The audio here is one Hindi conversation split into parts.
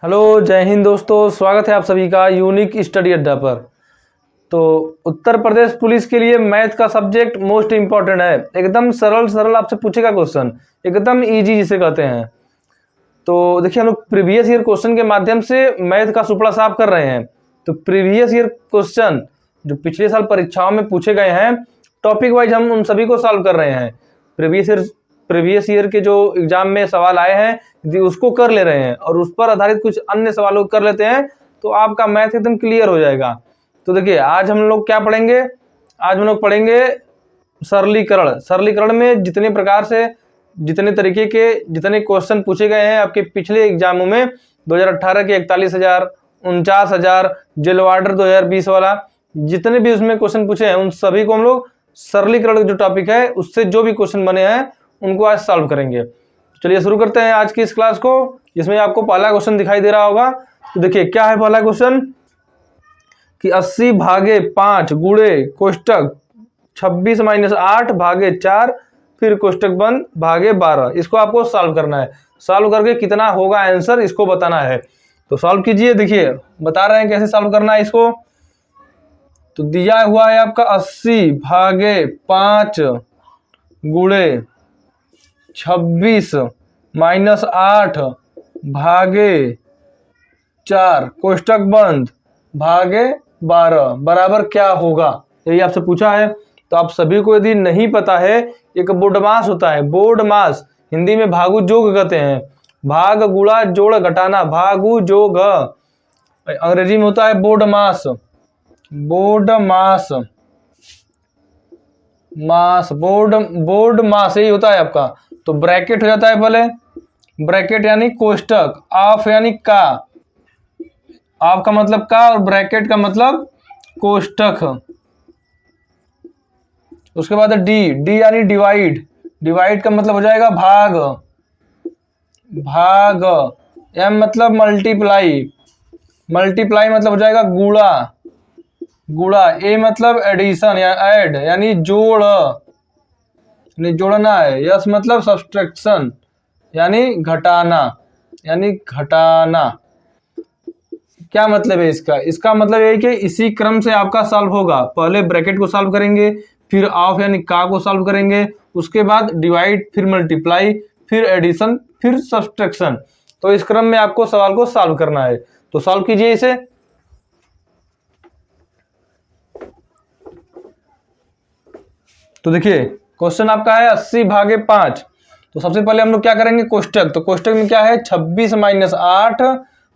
हेलो, जय हिंद दोस्तों। स्वागत है आप सभी का यूनिक स्टडी अड्डा पर। तो उत्तर प्रदेश पुलिस के लिए मैथ का सब्जेक्ट मोस्ट इम्पॉर्टेंट है। एकदम सरल सरल आपसे पूछेगा क्वेश्चन, एकदम इजी जिसे कहते हैं। तो देखिए, हम लोग प्रीवियस ईयर क्वेश्चन के माध्यम से मैथ का सुपड़ा साफ कर रहे हैं। तो प्रीवियस ईयर क्वेश्चन जो पिछले साल परीक्षाओं में पूछे गए हैं, टॉपिक वाइज हम उन सभी को सॉल्व कर रहे हैं। प्रीवियस ईयर के जो एग्जाम में सवाल आए हैं यदि उसको कर ले रहे हैं और उस पर आधारित कुछ अन्य सवालों को कर लेते हैं तो आपका मैथ एकदम क्लियर हो जाएगा। तो देखिए, आज हम लोग क्या पढ़ेंगे? आज हम लोग पढ़ेंगे सरलीकरण। सरलीकरण में जितने प्रकार से जितने तरीके के जितने क्वेश्चन पूछे गए हैं आपके पिछले एग्जामों में 2018 के 41,000, 49,000, जेल वार्डर 2020 वाला, जितने भी उसमें क्वेश्चन पूछे हैं उन सभी को हम लोग सरलीकरण जो टॉपिक है उससे जो भी क्वेश्चन बने हैं उनको आज सॉल्व करेंगे। चलिए शुरू करते हैं आज की इस क्लास को। इसमें आपको पहला क्वेश्चन दिखाई दे रहा होगा। तो देखिए क्या है पहला क्वेश्चन कि 80 भागे 5 गुणे कोष्टक 26 - 8 भागे 4 फिर कोष्टक बंद भागे 12। इसको आपको सॉल्व करना है। सॉल्व करके कितना होगा आंसर इसको बताना है। तो सॉल्व कीजिए। देखिए बता रहे हैं कैसे सॉल्व करना है इसको। तो दिया हुआ है आपका 80 भागे 5 गुणे 26 - 8 भागे 4 कोष्टक बंद भागे 12 बराबर क्या होगा, यही आपसे पूछा है। तो आप सभी को यदि नहीं पता है, एक बोडमास होता है। बोडमास हिंदी में भागु जोग कहते हैं। भाग गुणा जोड़ घटाना, भागु जोग। अंग्रेजी में होता है बोडमास। बोडमास मास बोर्ड मास यही होता है आपका। तो ब्रैकेट हो जाता है पहले, ब्रैकेट यानी कोष्टक, ऑफ यानी का, ऑफ का मतलब का और ब्रैकेट का मतलब कोष्टक। उसके बाद डी, डी यानी डिवाइड, डिवाइड का मतलब हो जाएगा भाग, भाग। एम मतलब मल्टीप्लाई, मल्टीप्लाई मतलब हो जाएगा गुणा, गुणा। ए मतलब एडिशन या ऐड यानी जोड़, यानी जोड़ना है। यस मतलब सब्सट्रैक्शन यानी घटाना, यानी घटाना। क्या मतलब है इसका? इसका मतलब है कि इसी क्रम से आपका सॉल्व होगा। पहले ब्रैकेट को सॉल्व करेंगे, फिर ऑफ यानी का को सॉल्व करेंगे, उसके बाद डिवाइड, फिर मल्टीप्लाई, फिर एडिशन, फिर सब्सट्रैक्शन। तो इस क्रम में आपको सवाल को सॉल्व करना है। तो सॉल्व कीजिए इसे। तो देखिए क्वेश्चन आपका है 80 भागे 5। तो सबसे पहले हम लोग क्या करेंगे? कोष्टक। तो कोष्टक में क्या है? 26 - 8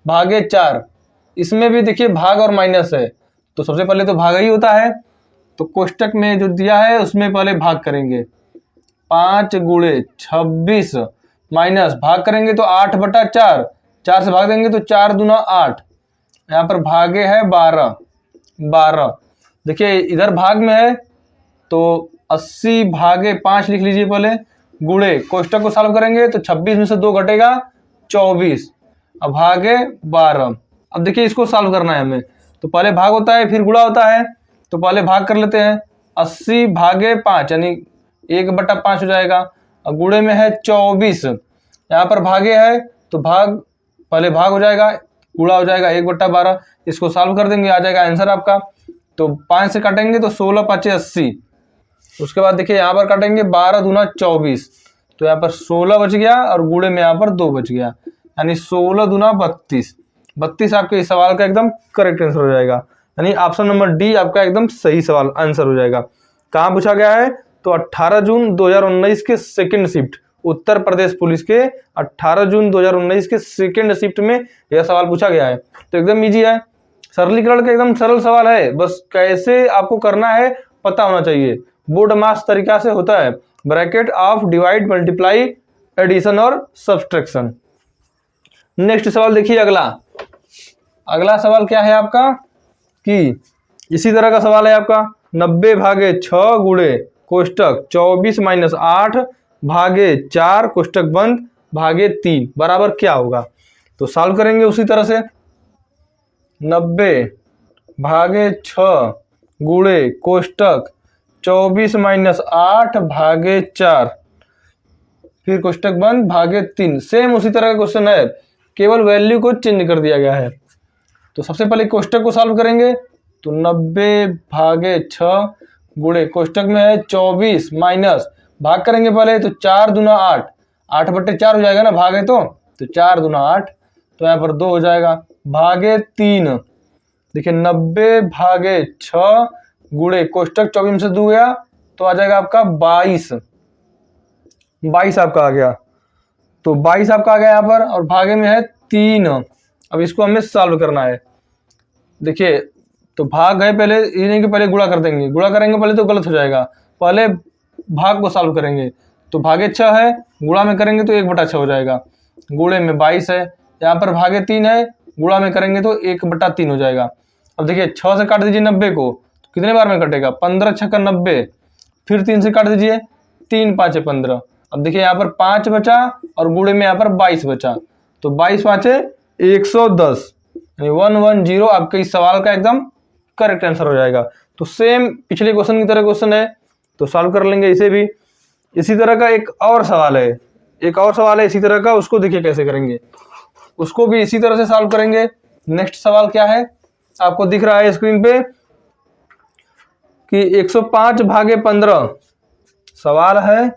भागे 4। इसमें भी देखिए भाग और माइनस है, तो सबसे पहले तो भाग ही होता है। तो कोष्टक में जो दिया है उसमें पहले भाग करेंगे। 5 गुणे 26 माइनस भाग करेंगे तो 8/4, 4 से भाग देंगे तो 4 दूना 8। यहाँ पर भागे है 12, 12। देखिए इधर भाग में है तो 80 भागे 5 लिख लीजिए पहले, गुणे कोष्टक को सॉल्व करेंगे तो 26 में से 2 घटेगा 24, अब भागे 12। अब देखिए इसको सॉल्व करना है हमें। तो पहले भाग होता है फिर गुणा होता है। तो पहले भाग कर लेते हैं। 80 भागे 5 यानी 1/5 हो जाएगा। अब गुणे में है 24, यहाँ पर भागे है तो भाग पहले भाग हो जाएगा, गुणा हो जाएगा 1/12। इसको सॉल्व कर देंगे, आ जाएगा आंसर आपका। तो 5 से काटेंगे तो 16 × 5 = 80। उसके बाद देखिए यहाँ पर काटेंगे 12 दूना 24, तो यहाँ पर 16 बच गया और गुणे में यहाँ पर 2 बच गया, यानी 16 दूना 32। 32 आपके इस सवाल का एकदम करेक्ट आंसर हो जाएगा, यानी ऑप्शन नंबर डी आपका एकदम सही सवाल आंसर हो जाएगा। कहाँ पूछा गया है? तो 18 जून 2019 के second shift, Uttar Pradesh police के 18 जून 2019 के सेकेंड शिफ्ट में यह सवाल पूछा गया है। तो एकदम ईजी है, सरलीकरण का एकदम सरल सवाल है। बस कैसे आपको करना है पता होना चाहिए। बोडमास तरीका से होता है, bracket, of, divide, multiply, addition और सब्सट्रैक्शन। नेक्स्ट सवाल देखिए अगला। अगला सवाल क्या है आपका कि इसी तरह का सवाल है आपका 90 भागे 6 गुणे कोष्टक 24 - 8 भागे 4 कोष्टक बंद भागे 3 बराबर क्या होगा। तो सॉल्व करेंगे उसी तरह से। 90 भागे 6 गुणे कोष्टक 24 - 8 भागे 4 फिर कोष्टक बंद भागे 3। सेम उसी तरह का क्वेश्चन है। केवल वैल्यू को चेंज कर दिया गया है। तो सबसे पहले कोष्टक को सॉल्व करेंगे तो 90/6 गुणे कोष्टक में है 24 माइनस भाग करेंगे पहले तो 4 दूना 8, 8/4 हो जाएगा ना, भाग है तो 4 दूना 8, तो यहाँ पर 2 हो जाएगा भागे 3। देखिए 90/6 गुणे कोष्टक 24 में से 2 गया तो आ जाएगा आपका 22 आपका आ गया। तो 22 आपका आ गया यहाँ पर, और भागे में है 3। अब इसको हमें सॉल्व करना है। देखिए तो भाग है पहले, ये नहीं कि पहले गुणा कर देंगे, गुणा करेंगे पहले तो गलत हो जाएगा। पहले भाग को सॉल्व करेंगे तो भागे 6 है, गुणा में करेंगे तो 1/6 हो जाएगा, गुणे में 22 है। यहाँ पर भागे 3 है, गुणा में करेंगे तो 1/3 हो जाएगा। अब देखिए 6 से काट दीजिए 90 को, तो कितने बार में कटेगा, 15×6 = 90, फिर 3 से काट दीजिए, 3×5 = 15। अब देखिए यहाँ पर 5 बचा और गुणे में यहाँ पर 22 बचा, तो 22×5 = 110, यानी 110 आपके इस सवाल का एकदम करेक्ट आंसर हो जाएगा। तो सेम पिछले क्वेश्चन की तरह क्वेश्चन है, तो सॉल्व कर लेंगे इसे भी। इसी तरह का एक और सवाल है, इसी तरह का, उसको देखिए कैसे करेंगे, उसको भी इसी तरह से सॉल्व करेंगे। नेक्स्ट सवाल क्या है, आपको दिख रहा है स्क्रीन पे कि 105/15 सवाल है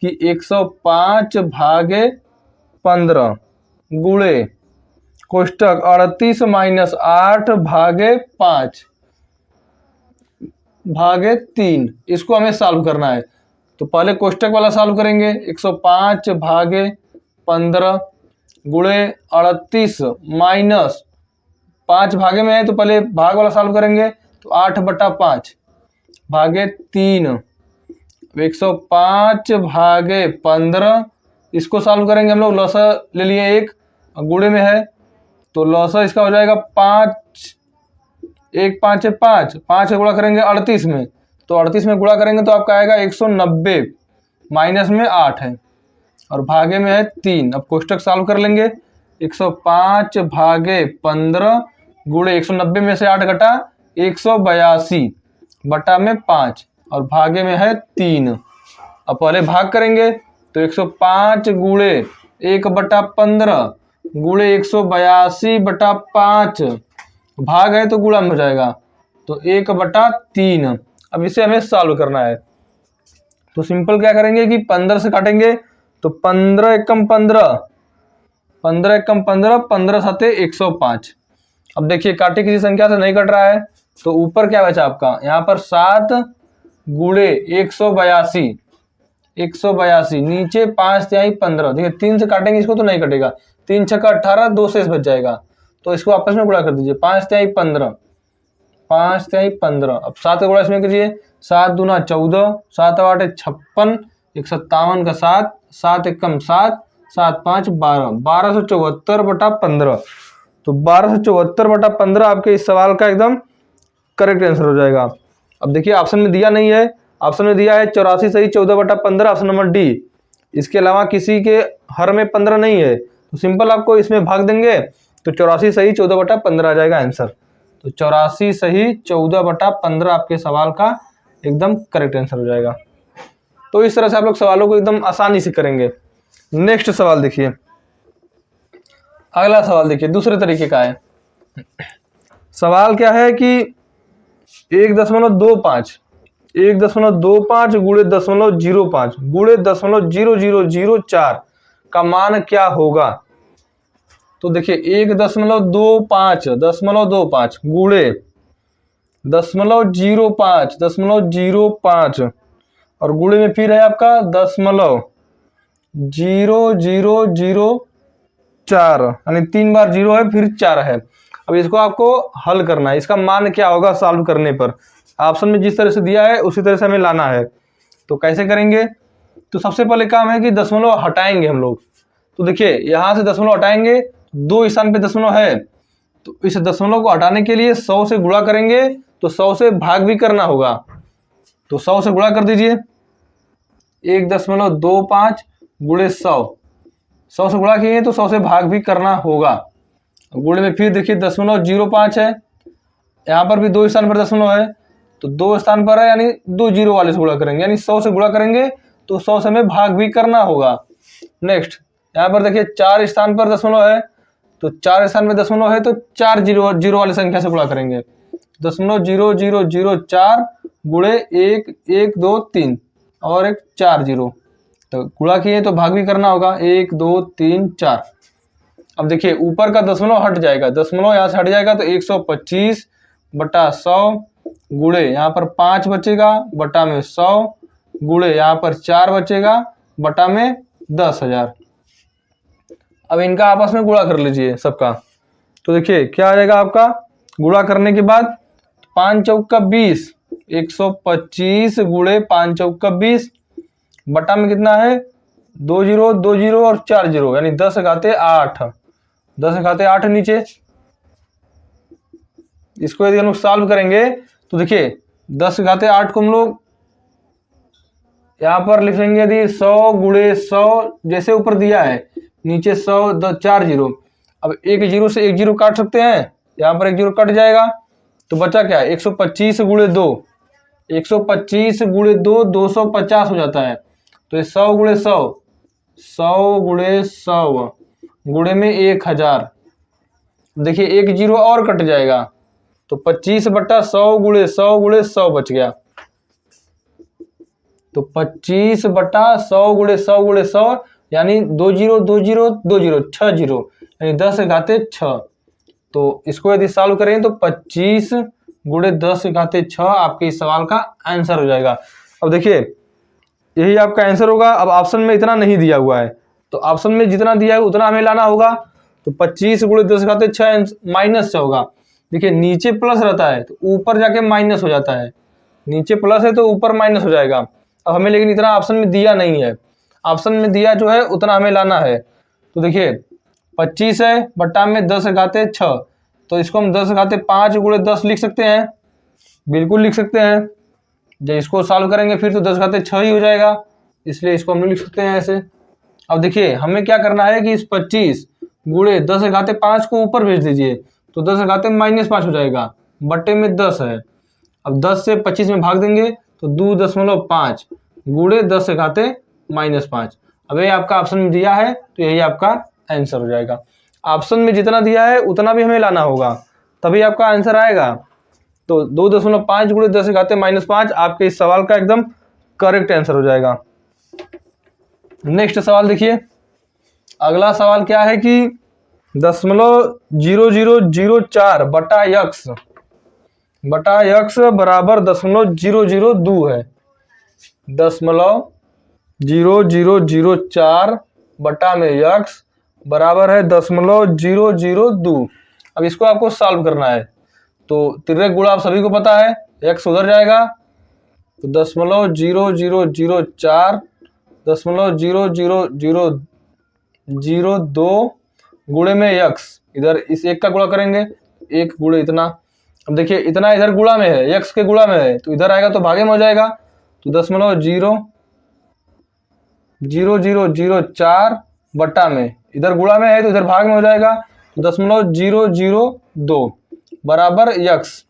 कि 105/15 गुणे कोष्टक 38 - 8/5/3, इसको हमें सॉल्व करना है। तो पहले कोष्टक वाला सॉल्व करेंगे, 105/15 गुणे 38 माइनस 5 भागे में है तो पहले भाग वाला सॉल्व करेंगे तो 8/5/3, 105/15 इसको सॉल्व करेंगे हम लोग, लॉसा ले लिए 1, गुणे में है तो लॉसा इसका हो जाएगा 5, 1 5 है 5, 5 से गुणा करेंगे 38 में, तो 38 में गुणा करेंगे तो आपका आएगा 190, माइनस में 8 है और भागे में है 3। अब कोष्टक सॉल्व कर लेंगे, 105/15 गुणे 190 में से 8 घटा 182/5 और भागे में है 3। अब पहले भाग करेंगे तो 105 गुणे 1/15 गुणे 182/5, भाग है तो गुणा में हो जाएगा तो 1/3। अब इसे हमें सॉल्व करना है, तो सिंपल क्या करेंगे कि 15 से काटेंगे तो 15 एकम 15, 15 एकम 15, 15 साते 105। अब देखिए काटे किसी संख्या से नहीं कट रहा है तो ऊपर क्या बचा आपका, यहाँ पर 7 गुणे 182, 182, नीचे 5×3 = 15। देखिए 3 से काटेंगे इसको तो नहीं कटेगा, 3 × 6 = 18, 2 शेष बच जाएगा, तो इसको आपस में गुणा कर दीजिए, 5×3 = 15, 5×3 = 15। अब 7 का गुणा इसमें कीजिए, 7 दूना 14, 7 8 56, 57 का 7, 7 एकम 7, 7 5 12, 1274/15। तो 1274/15 आपके इस सवाल का एकदम करेक्ट आंसर हो जाएगा। अब देखिए ऑप्शन में दिया नहीं है, ऑप्शन में दिया है 84 सही 14/15, ऑप्शन नंबर डी। इसके अलावा किसी के हर में 15 नहीं है, तो सिंपल आपको इसमें भाग देंगे तो 84 सही 14/15 आ जाएगा आंसर। तो 84 सही 14/15 आपके सवाल का एकदम करेक्ट आंसर हो जाएगा। तो इस तरह से आप लोग सवालों को एकदम आसानी से करेंगे। नेक्स्ट सवाल देखिए, अगला सवाल देखिए दूसरे तरीके का है। सवाल क्या है कि 1.25 गुणे 0.05 गुणे 0.0004 का मान क्या होगा। तो देखिए 1.25 गुणे 0.05 और गुणे में फिर है आपका 0.0004, यानी 3 बार 0 है फिर 4 है। अब इसको आपको हल करना है, इसका मान क्या होगा सॉल्व करने पर। ऑप्शन में जिस तरह से दिया है उसी तरह से हमें लाना है। तो कैसे करेंगे, तो सबसे पहले काम है कि दशमलव हटाएंगे हम लोग। तो देखिए यहाँ से दशमलव हटाएंगे, 2 स्थान पे दशमलव है, तो इस दशमलव को हटाने के लिए 100 से गुणा करेंगे, तो 100 से भाग भी करना होगा, तो 100 से गुणा कर दीजिए। 1.25 गुणे 100 से गुणा किए तो 100 से भाग भी करना होगा। गुणे में फिर देखिए 0.05 है, यहाँ पर भी 2 स्थान पर दशमलव है, तो 2 स्थान पर है यानी 2 जीरो वाले से गुणा करेंगे, यानी 100 से गुणा करेंगे तो 100 से हमें भाग भी करना होगा। नेक्स्ट यहाँ पर देखिए 4 स्थान पर दशमलव है, तो 4 स्थान में दशमलव है तो 4 जीरो जीरो वाली संख्या से गुणा करेंगे। 0.0004 गुणे 1 1 2 3 और एक 4 जीरो, तो गुणा किए तो भाग भी करना होगा 1 2 3 4। अब देखिए ऊपर का दशमलव हट जाएगा, दशमलव यहाँ से हट जाएगा तो 125/100 गुणे यहाँ पर 5 बचेगा बटा में 100 गुणे यहाँ पर 4 बचेगा बटा में 10,000। अब इनका आपस में गुणा कर लीजिए सबका, तो देखिए क्या आ जाएगा आपका गुणा करने के बाद 5 चौका 20, 125 गुणे 5 चौका 20 बटा में कितना है 2 जीरो 2 जीरो और 4 जीरो, यानी 10⁸8। 10⁸8 नीचे। इसको यदि हम लोग सॉल्व करेंगे तो देखिए 10⁸8 को हम लोग यहाँ पर लिखेंगे यदि 100 गुणे 100, जैसे ऊपर दिया है नीचे 100 4 जीरो। अब एक जीरो से एक जीरो काट सकते हैं, यहाँ पर एक जीरो कट जाएगा तो बचा क्या है 125 गुणे 2, 125 गुणे 2 250 हो जाता है। तो 100 गुणे 100, 100 गुणे 100 गुणे में 1000। देखिए एक जीरो और कट जाएगा तो 25/100 गुणे 100 गुणे 100 बच गया। तो 25/100 गुणे 100 गुणे 100 यानी 2 जीरो 2 जीरो 2 जीरो 6 जीरो, यानी 10⁸6। तो इसको यदि सॉल्व करें तो 25 गुणे 10⁸6 आपके इस सवाल का आंसर हो जाएगा। अब देखिए यही आपका आंसर होगा। अब ऑप्शन में इतना नहीं दिया हुआ है तो ऑप्शन में जितना दिया है उतना हमें लाना होगा। तो 25 गुणे 10⁸6 माइनस से होगा। देखिए नीचे प्लस रहता है तो ऊपर जाके माइनस हो जाता है, नीचे प्लस है तो ऊपर माइनस हो जाएगा। अब हमें लेकिन इतना ऑप्शन में दिया नहीं है, ऑप्शन में दिया जो है उतना हमें लाना है। तो देखिए 25 है बटा में 10⁸6, तो इसको हम 10⁸5 गुणे 10 लिख सकते हैं, बिल्कुल लिख सकते हैं। जब इसको सॉल्व करेंगे फिर तो 10⁸6 ही हो जाएगा, इसलिए इसको हम लिख सकते हैं ऐसे। अब देखिए हमें क्या करना है कि इस 25 गुणे 10⁸5 को ऊपर भेज दीजिए तो 10⁻−5 हो जाएगा, बटे में 10 है। अब 10 से 25 में भाग देंगे तो 2.5 गुणे 10⁻−5। अब ये आपका ऑप्शन में दिया है तो यही आपका आंसर हो जाएगा। ऑप्शन में जितना दिया है उतना भी हमें लाना होगा तभी आपका आंसर आएगा। तो 2.5 गुणे 10⁻−5 आपके इस सवाल का एकदम करेक्ट आंसर हो जाएगा। नेक्स्ट सवाल देखिए, अगला सवाल क्या है कि 0.0004 बटा यक्स बराबर 0.002 है। 0.0004 बटा में यक्स बराबर है 0.002। अब इसको आपको सॉल्व करना है। तो तिर्यक गुणा आप सभी को पता है, यक्स उधर जाएगा तो 0.0004 0.00002 गुणे में यक्स, इधर इस एक का गुणा करेंगे, एक गुणे इतना। अब देखिए इतना इधर गुणा में है, यक्स के गुणा में है तो इधर आएगा तो भागे में हो जाएगा। तो 0.0004 बटा में इधर गुणा में है तो इधर भाग में हो जाएगा। तो 0.002 बराबर यक्स।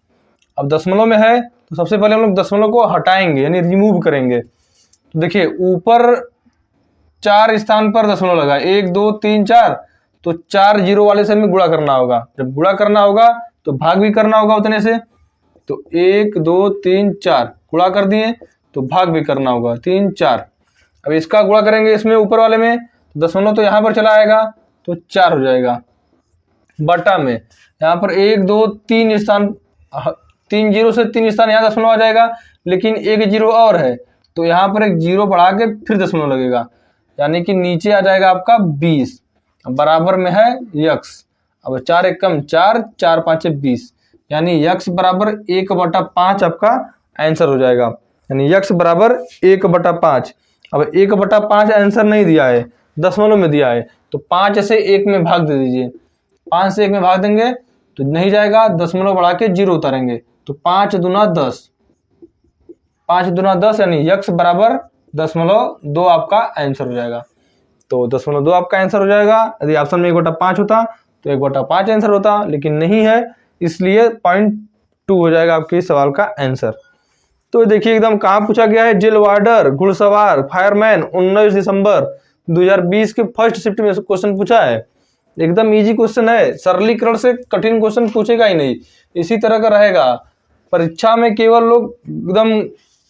अब दशमलव में है तो सबसे पहले हम लोग दशमलव को हटाएंगे यानी रिमूव करेंगे। तो देखिए ऊपर 4 स्थान पर दशमलव लगा, 1 2 3 4, तो 4 जीरो वाले से हमें गुणा करना होगा। जब गुणा करना होगा तो भाग भी करना होगा उतने से। तो 1 2 3 4 गुणा कर दिए तो भाग भी करना होगा 3 4। अब इसका गुणा करेंगे इसमें ऊपर वाले में, दशमलव तो यहाँ पर चला आएगा तो 4 हो जाएगा, बटा में यहाँ पर 1 2 3 स्थान, 3 जीरो से 3 स्थान यहाँ दशमलव आ जाएगा, लेकिन एक जीरो और है तो यहाँ पर एक जीरो बढ़ा के फिर दशमलव लगेगा, यानी कि नीचे आ जाएगा आपका 20। बराबर में है यक्स। अब 4 1 कम 4, 4 5 20, यानी यक्स बराबर 1/5 आपका आंसर हो जाएगा। यानी यक्स बराबर 1/5। अब 1/5 आंसर नहीं दिया है, दशमलव में दिया है, तो 5 से 1 में भाग दे दीजिए। 5 से 1 में भाग देंगे तो नहीं जाएगा, दशमलव बढ़ा के जीरो उतारेंगे तो 5 दूना 10, 5 दूना 10 यानी यक्स बराबर 0.2 आपका आंसर हो जाएगा। तो 0.2 आपका आंसर हो जाएगा। यदि ऑप्शन में 1/5 होता तो 1/5 आंसर होता, लेकिन नहीं है इसलिए 0.2 हो जाएगा आपके सवाल का आंसर। तो देखिए एकदम कहाँ पूछा गया है, जेल वार्डर घुड़सवार फायरमैन 19 दिसंबर 2020 के फर्स्ट शिफ्ट में क्वेश्चन पूछा है। एकदम इजी क्वेश्चन है, सरलीकरण से कठिन क्वेश्चन पूछेगा ही नहीं, इसी तरह का रहेगा। परीक्षा में केवल लोग एकदम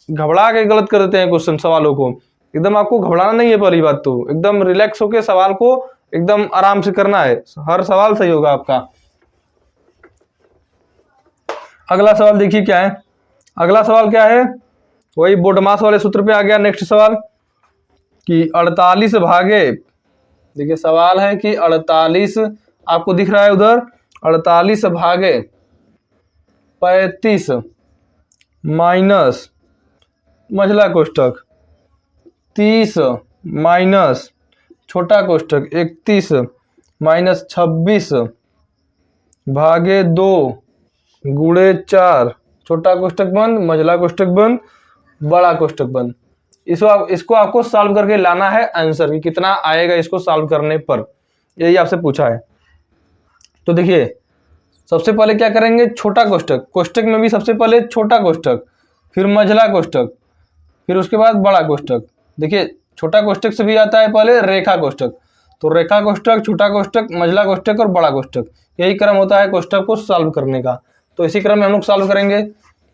घबरा के गलत कर देते हैं क्वेश्चन सवालों को। एकदम आपको घबराना नहीं है, पहली बात तो एकदम रिलैक्स होकर सवाल को एकदम आराम से करना है, हर सवाल सही होगा आपका। अगला सवाल देखिए क्या है। अगला सवाल क्या है, वही बोडमास वाले सूत्र पे आ गया। नेक्स्ट सवाल कि 48 भागे, देखिए सवाल है कि 48 आपको दिख रहा है उधर, 48 भागे 35 माइनस मझला कोष्टक 30 माइनस छोटा कोष्टक 31 माइनस 26 भागे 2 गुणे 4 छोटा कोष्टक बंद मझला कोष्टक बंद बड़ा कोष्टक बंद। इसको आपको सॉल्व करके लाना है आंसर कि कितना आएगा इसको सॉल्व करने पर, यही आपसे पूछा है। तो देखिए सबसे पहले क्या करेंगे, छोटा कोष्टक, कोष्टक में भी सबसे पहले छोटा कोष्टक, फिर मझला कोष्टक, फिर उसके बाद बड़ा कोष्टक। देखिए छोटा कोष्टक से भी आता है पहले रेखा कोष्टक, तो रेखा कोष्टक, छोटा कोष्टक, मझला कोष्टक और बड़ा कोष्टक, यही क्रम होता है कोष्टक को सॉल्व करने का। तो इसी क्रम में हम लोग सॉल्व करेंगे।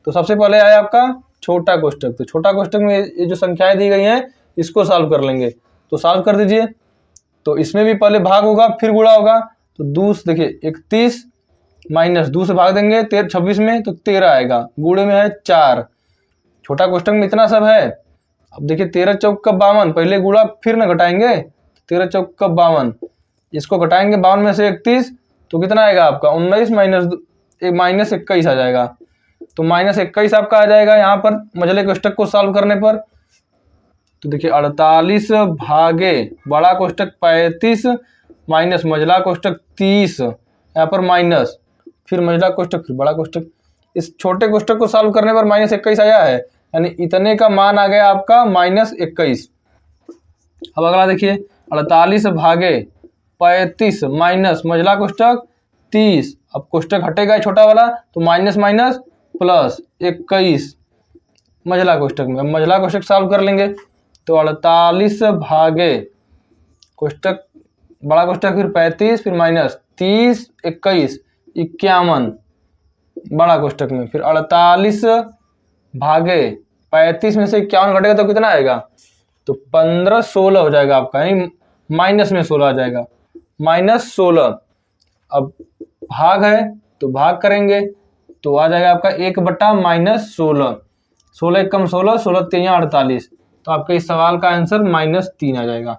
तो सबसे पहले आया आपका छोटा कोष्टक, तो छोटा कोष्टक में ये जो संख्याएं दी गई हैं इसको सॉल्व कर लेंगे। तो सॉल्व कर दीजिए। तो इसमें भी पहले भाग होगा फिर गुणा होगा, तो 2 देखिए 31 माइनस 2 से भाग देंगे 26 में तो 13 आएगा, गुणे में है 4। छोटा कोष्टक में इतना सब है। अब देखिए 13 चौक का 52, पहले गुणा फिर ना घटाएंगे, 13 चौक का 52, इसको घटाएंगे 52 में से 31 तो कितना आएगा आपका 19 माइनस 21 आ जाएगा। तो माइनस 21 आपका आ जाएगा यहाँ पर मझले कोष्टक को सॉल्व करने पर। तो देखिए 48 भागे बड़ा कोष्टक 35 माइनस मझला कोष्टक 30, यहाँ पर माइनस फिर मझला कोष्टक फिर बड़ा कोष्टक। इस छोटे कोष्टक को सॉल्व करने पर माइनस 21 आया है, यानी इतने का मान आ गया आपका माइनस 21। अब अगला देखिए 48 भागे 35 माइनस मझला कोष्टक 30, अब कोष्टक हटेगा छोटा वाला तो माइनस माइनस प्लस 21 मझला कोष्टक में। अब मझला कोष्टक सॉल्व कर लेंगे, तो 48 भागे कोष्टक बड़ा कोष्टक फिर 35 फिर माइनस 30 21 51 बड़ा कोष्टक में, फिर 48 भागे 35 में से 51 घटेगा तो कितना आएगा, तो 15 16 हो जाएगा आपका, यानी माइनस में 16 आ जाएगा, माइनस 16। अब भाग है तो भाग करेंगे तो आ जाएगा आपका 1 बटा माइनस 16, 16 कम 16, 16 3 48, तो आपके इस सवाल का आंसर -3 आ जाएगा।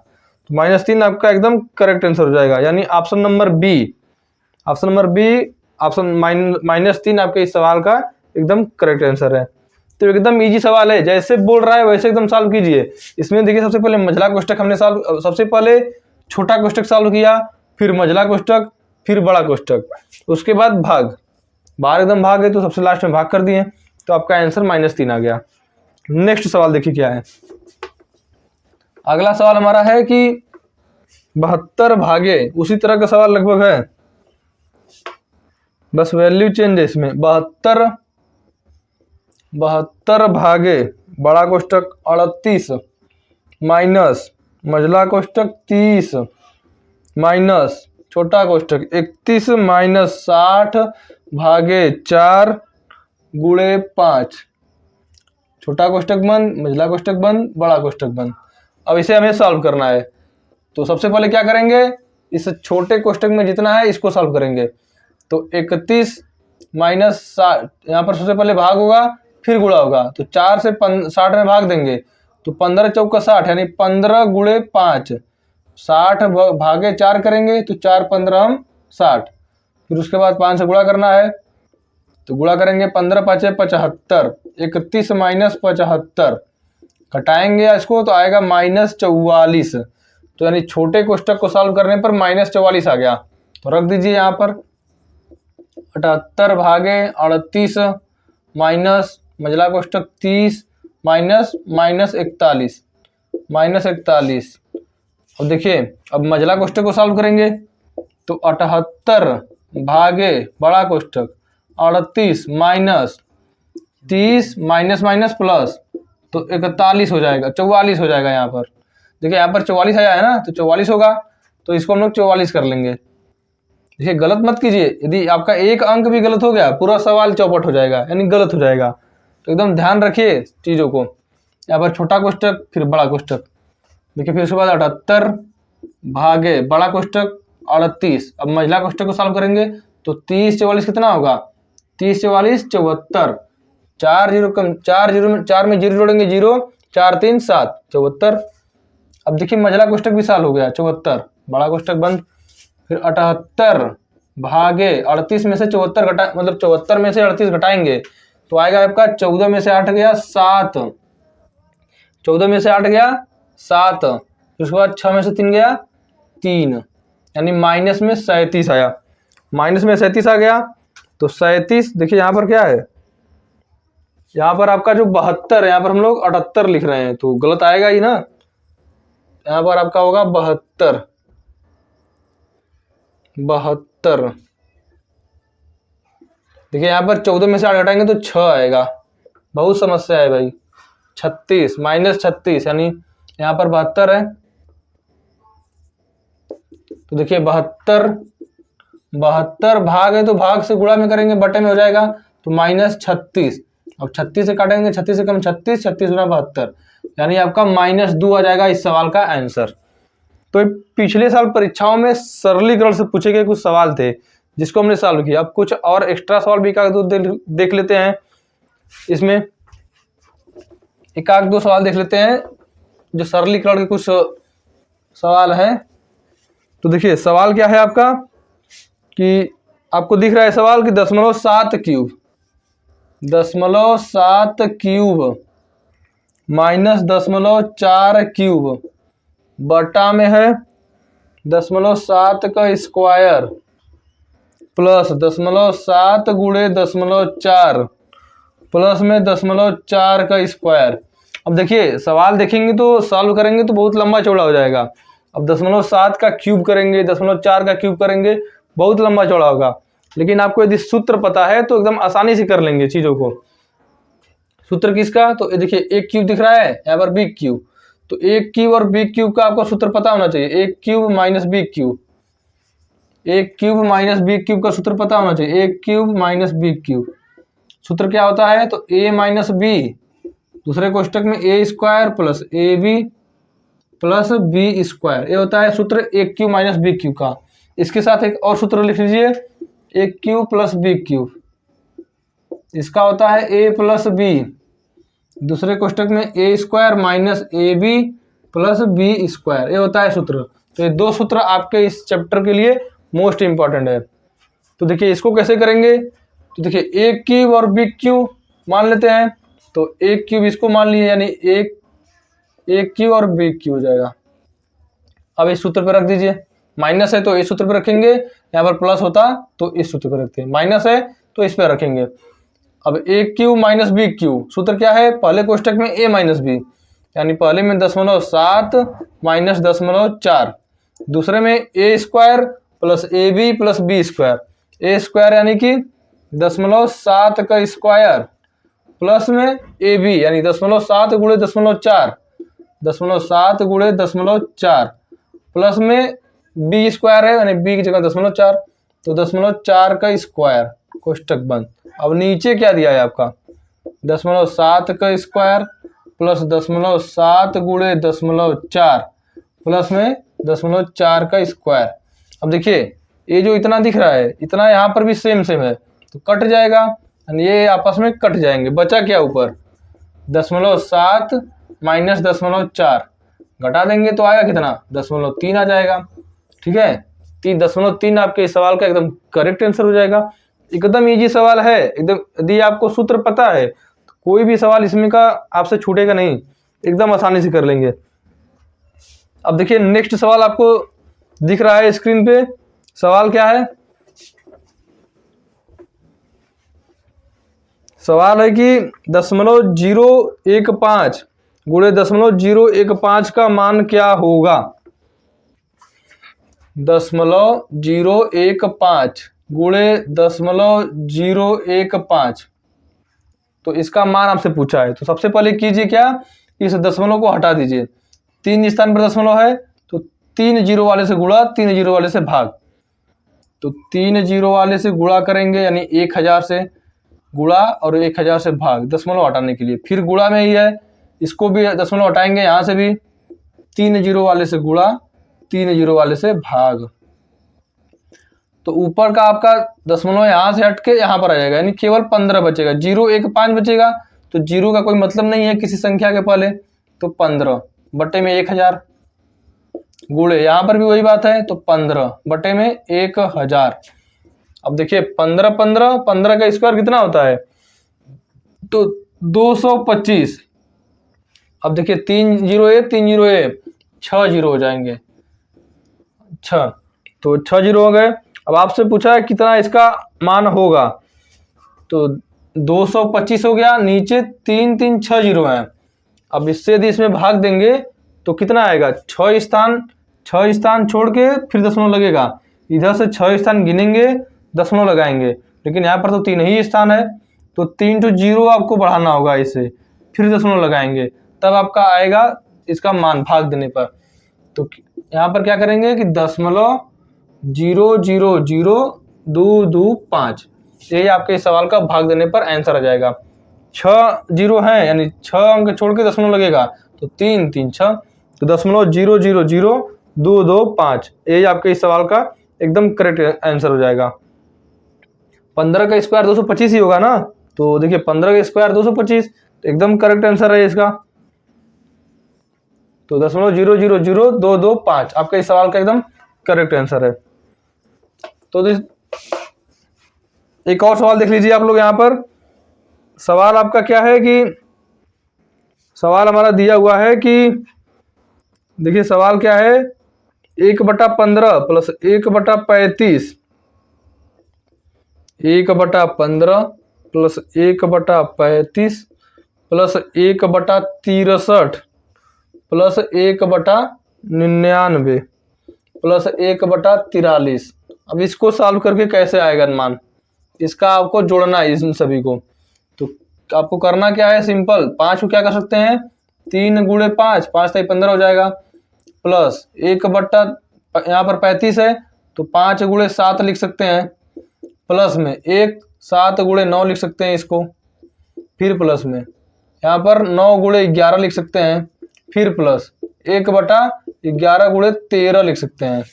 तो -3 आपका एकदम करेक्ट आंसर हो जाएगा, यानी ऑप्शन नंबर बी, ऑप्शन -3 आपके इस सवाल का एकदम करेक्ट आंसर है। तो एकदम इजी सवाल है, जैसे बोल रहा है वैसे एकदम सॉल्व कीजिए। इसमें देखिए सबसे पहले मझला कोष्टक हमने सॉल्व, सबसे पहले छोटा कोष्टक सॉल्व किया, फिर मझला कोष्टक, फिर बड़ा कोष्टक, उसके बाद भाग, बाहर एकदम भाग है तो सबसे लास्ट में भाग कर दिए, तो आपका आंसर -3 आ गया। नेक्स्ट सवाल देखिए क्या है। अगला सवाल हमारा है कि 72 भागे, उसी तरह का सवाल लगभग है, बस वैल्यू चेंज है इसमें। 72 भागे बड़ा कोष्टक 38 माइनस मझला कोष्टक 30 माइनस छोटा कोष्टक 31 माइनस 60 भागे 4 गुणे 5, छोटा कोष्टक बंद मझला कोष्टक बंद बड़ा कोष्टक बंद। अब इसे हमें सॉल्व करना है, तो सबसे पहले क्या करेंगे, इस छोटे कोष्टक में जितना है इसको सॉल्व करेंगे। तो 31 माइनस 60, यहाँ पर सबसे पहले भाग होगा फिर गुणा होगा, तो 4 से 60 में भाग देंगे तो 15 चौक का 60, यानी 15 गुणे 5, 60 भागे 4 करेंगे तो 4 15 60, फिर उसके बाद 5 से गुणा करना है, तो गुणा करेंगे 15 5 75, 31 माइनस 75 घटाएंगे इसको तो आएगा -44, तो यानी छोटे कोष्टक को सॉल्व करने पर -44 आ गया। तो रख दीजिए यहाँ पर 78 भागे 38 माइनस मझला कोष्टक 30 माइनस -41 -41। अब देखिए अब मझला कोष्टक को सॉल्व करेंगे, तो 78 भागे बड़ा कोष्टक 38 माइनस 30 माइनस माइनस प्लस, तो 41 हो जाएगा, 44 हो जाएगा। यहाँ पर देखिए यहाँ पर 44 आया है ना, तो 44 होगा, तो इसको हम लोग 44 कर लेंगे। देखिए गलत मत कीजिए, यदि आपका एक अंक भी गलत हो गया पूरा सवाल चौपट हो जाएगा, यानी गलत हो जाएगा। तो एकदम ध्यान रखिए चीज़ों को। यहाँ पर छोटा कोष्टक फिर बड़ा कोष्टक, देखिए फिर उसके बाद 78 भागे बड़ा कोष्टक 38। अब महिला कोष्टक को सॉल्व करेंगे तो 30 44 कितना होगा, 30 44 74। 4 जीरो कम, 4 में जीरो जोड़ेंगे 0, 4 3 7 74। अब देखिए महिला कोष्टक भी सॉल्व हो गया 74, बड़ा कोष्टक बंद। फिर 78 भागे 38 में से 74 घटा, मतलब 74 में से 38 घटाएंगे तो आएगा आपका 14 में से 8 गया 7, 14 में से 8 गया 7, फिर उसके बाद 6 में से 3 गया 3, यानी माइनस में 37 आया। माइनस में 37 आ गया तो 37, देखिए यहाँ पर क्या है, यहाँ पर आपका जो 72 है, यहाँ पर हम लोग 78 लिख रहे हैं तो गलत आएगा ही ना। यहाँ पर आपका होगा 72, 72। देखिए यहाँ पर 14 में से 8 घटाएंगे तो 6 आएगा, बहुत समस्या है भाई। 36 माइनस 36, यानी यहाँ पर 72 है तो देखिए 72, 72 भाग है तो भाग से गुणा में करेंगे बटे में हो जाएगा तो माइनस 36। अब 36 से काटेंगे, 36 से कम 36, 36 गुना 72, यानी आपका -2 आ जाएगा इस सवाल का आंसर। तो पिछले साल परीक्षाओं में सरलीकरण से पूछे गए कुछ सवाल थे जिसको हमने सॉल्व किया। अब कुछ और एक्स्ट्रा सवाल भी देख लेते हैं। इसमें एक आध दो सवाल देख लेते हैं जो सरलीकरण के कुछ सवाल हैं। तो देखिए सवाल क्या है आपका कि आपको दिख रहा है सवाल कि 0.7 क्यूब, 0.7 क्यूब माइनस 0.4 क्यूब बटा में है 0.7 का स्क्वायर प्लस 0.7 गुणे 0.4 प्लस में 0.4 का स्क्वायर। अब देखिए सवाल देखेंगे तो सॉल्व करेंगे तो बहुत लंबा चौड़ा हो जाएगा। अब 0.7 का क्यूब करेंगे, 0.4 का क्यूब करेंगे, बहुत लंबा चौड़ा होगा। लेकिन आपको यदि सूत्र पता है तो एकदम आसानी से कर लेंगे चीज़ों को। सूत्र किसका, तो ये देखिए एक क्यूब दिख रहा है यहाँ पर बी क्यूब, तो एक क्यूब और बी क्यूब का आपको सूत्र पता होना चाहिए। एक क्यूब माइनस बी क्यूब, एक क्यूब माइनस बी क्यूब का सूत्र पता होना चाहिए। एक क्यूब माइनस बी क्यूब सूत्र क्या होता है, तो ए माइनस बी, दूसरे कोष्टक में A square plus A B plus B square, ये होता है सूत्र एक क्यूब माइनस बी क्यूब का। इसके साथ एक और सूत्र लिख लीजिए, एक क्यूब प्लस बी क्यूब, इसका होता है ए प्लस बी, दूसरे कोष्टक में A square minus A B plus B square, ये होता है सूत्र। तो ये दो सूत्र आपके इस चैप्टर के लिए मोस्ट इंपॉर्टेंट है। तो देखिए इसको कैसे करेंगे, तो देखिए एक क्यूब और बी क्यूब मान लेते हैं, तो एक क्यूब इसको मान लिए, यानी एक क्यूब और बी क्यूब हो जाएगा। अब इस सूत्र पर रख दीजिए, माइनस है तो इस सूत्र पर रखेंगे, यहाँ पर प्लस होता तो इस सूत्र पर रखते हैं, माइनस है तो इस पर रखेंगे। अब एक क्यूब माइनस बी क्यूब, सूत्र क्या है, पहले कोष्टक में ए माइनस बी, यानी पहले में 0.7 माइनस 0.4, दूसरे में A square plus A B plus B square, A square यानी कि 0.7 का स्क्वायर प्लस में ए बी यानी 0.7 गुणे 0.4, 0.7 गुणे 0.4 प्लस में बी स्क्वायर है यानी बी की जगह 0.4, तो 0.4 का स्क्वायर, कोष्टक बंद। अब नीचे क्या दिया है आपका, 0.7 का स्क्वायर प्लस 0.7 गुणे 0.4 प्लस में 0.4 का स्क्वायर। अब देखिए ये जो इतना दिख रहा है इतना यहाँ पर भी सेम है तो कट जाएगा, ये आपस में कट जाएंगे। बचा क्या ऊपर, 0.7 माइनस 0.4 घटा देंगे तो आएगा कितना, 0.3 आ जाएगा। ठीक है, 0.3 आपके इस सवाल का एकदम करेक्ट आंसर हो जाएगा। एकदम इजी सवाल है एकदम, यदि आपको सूत्र पता है तो कोई भी सवाल इसमें का आपसे छूटेगा नहीं, एकदम आसानी से कर लेंगे। अब देखिए नेक्स्ट सवाल आपको दिख रहा है स्क्रीन पे, सवाल क्या है, सवाल है कि 0.015 गुणे 0.015 का मान क्या होगा। 0.015 गुणे 0.015, तो इसका मान आपसे पूछा है। तो सबसे पहले कीजिए क्या, इस दशमलव को हटा दीजिए, 3 स्थान पर दशमलव है तो 3 जीरो वाले से गुणा 3 जीरो वाले से भाग, तो 3 जीरो वाले से गुणा करेंगे, यानी 1000 से गुणा और 1000 से भाग, दशमलव हटाने के लिए। फिर गुणा में ही है, इसको भी दशमलव हटाएंगे, यहाँ से भी 3 जीरो वाले से गुणा, 3 जीरो वाले से भाग। तो ऊपर का आपका दशमलव यहाँ से हट के यहाँ पर आ जाएगा, यानी केवल 15 बचेगा। 0 1 5 बचेगा, तो 0 का कोई मतलब नहीं है किसी संख्या के पहले, तो 15 बटे में 1000 गुणे, यहाँ पर भी वही बात है, तो 15 बटे में 1000। अब देखिए 15 15 15 का स्क्वायर कितना होता है, तो 225। अब देखिए 3 जीरो है, 3 जीरो है, 6 जीरो हो जाएंगे, 6, तो 6 जीरो हो गए। अब आपसे पूछा है कितना इसका मान होगा, तो 225 हो गया, नीचे 3 3 6 जीरो है। अब इससे यदि इसमें भाग देंगे तो कितना आएगा, 6 स्थान छोड़ के फिर दशमलव लगेगा, इधर से 6 स्थान गिनेंगे, दशमलव लगाएंगे, लेकिन यहाँ पर तो 3 ही स्थान है, तो 3 to 0 आपको बढ़ाना होगा इसे, फिर दशमलव लगाएंगे, तब आपका आएगा इसका मान भाग देने पर। तो यहाँ पर क्या करेंगे कि 0.0002225, यही आपके इस सवाल का भाग देने पर आंसर आ जाएगा। 6 जीरो है, यानी 6 अंक छोड़ के दशमलव लगेगा, तो 3 3 6, तो 0.0002225, यही आपके इस सवाल का एकदम करेक्ट आंसर हो जाएगा। 15 का स्क्वायर 225 ही होगा ना, तो देखिए 15 का स्क्वायर 225, तो एकदम करेक्ट आंसर है इसका। तो 0.0002225 आपका इस सवाल का एकदम करेक्ट आंसर है। तो एक और सवाल देख लीजिए आप लोग। यहाँ पर सवाल आपका क्या है कि सवाल हमारा दिया हुआ है कि देखिए सवाल क्या है, 1/15 plus 1/35, 1/15 plus 1/35 plus 1/63 plus 1/99 plus 1/43। अब इसको सॉल्व करके कैसे आएगा मान, इसका आपको जोड़ना है इन सभी को। तो आपको करना क्या है, सिंपल, 5 को क्या कर सकते हैं, 3 गुणे 5, 5 से 15 हो जाएगा, प्लस 1/, यहाँ पर 35 है तो 5 गुणे 7 लिख सकते हैं, प्लस में 1 7 गुणे 9 लिख सकते हैं इसको, फिर प्लस में यहाँ पर 9 गुणे 11 लिख सकते हैं, फिर प्लस 1/11 गुणे 13 लिख सकते हैं।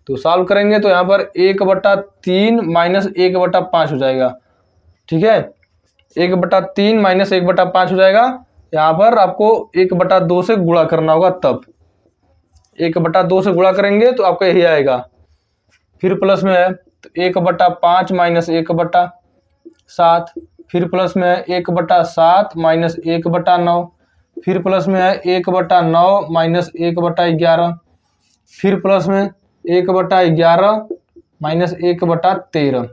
तो सॉल्व करेंगे तो यहाँ पर 1/3 माइनस 1/5 हो जाएगा, ठीक है, 1/3 माइनस 1/5 हो जाएगा। यहाँ पर आपको 1/2 से गुणा करना होगा, तब 1/2 से गुणा करेंगे तो आपका यही आएगा, फिर प्लस में है तो 1/5 माइनस 1/7, फिर प्लस में है 1/7 माइनस 1/9, फिर प्लस में है 1/9 माइनस 1/11, फिर प्लस में 1/11 माइनस 1/13।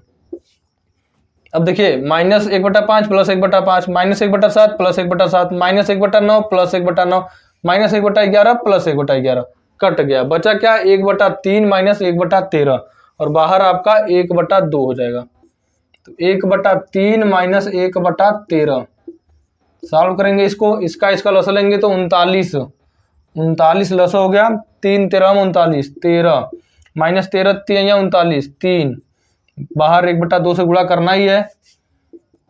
अब देखिए minus 1/5 plus 1/5 minus 1/7 plus 1/7 minus 1/9 plus 1/9 minus 1/11 plus 1/11, cut गया, बचा क्या, 1/3 माइनस 1/13, और बाहर आपका 1/2 हो जाएगा। तो 1/3 माइनस 1/13 सॉल्व करेंगे इसको, इसका लसा लेंगे तो 39 लसा हो गया, 3 13 39, 13 माइनस 13 3 39, 3 बाहर 1/2 से गुणा करना ही है।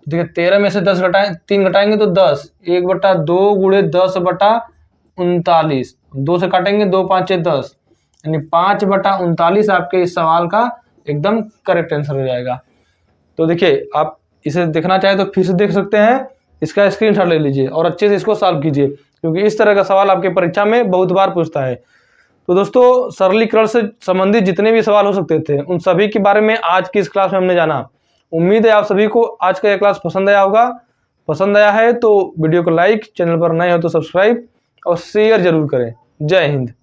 देखिए 13 में से 10 घटाएं, 3 घटाएंगे तो 10, 1/2 गुणे 10/39, 2 से काटेंगे 2 5 10, यानी 5/39 आपके इस सवाल का एकदम करेक्ट आंसर हो जाएगा। तो देखिए आप इसे देखना चाहे तो फिर से देख सकते हैं, इसका स्क्रीनशॉट ले लीजिए और अच्छे से इसको सॉल्व कीजिए, क्योंकि इस तरह का सवाल आपके परीक्षा में बहुत बार पूछता है। तो दोस्तों सरलीकरण से संबंधित जितने भी सवाल हो सकते थे उन सभी के बारे में आज की इस क्लास में हमने जाना। उम्मीद है आप सभी को आज का यह क्लास पसंद आया होगा। पसंद आया है तो वीडियो को लाइक, चैनल पर नए हो तो सब्सक्राइब और शेयर जरूर करें। जय हिंद।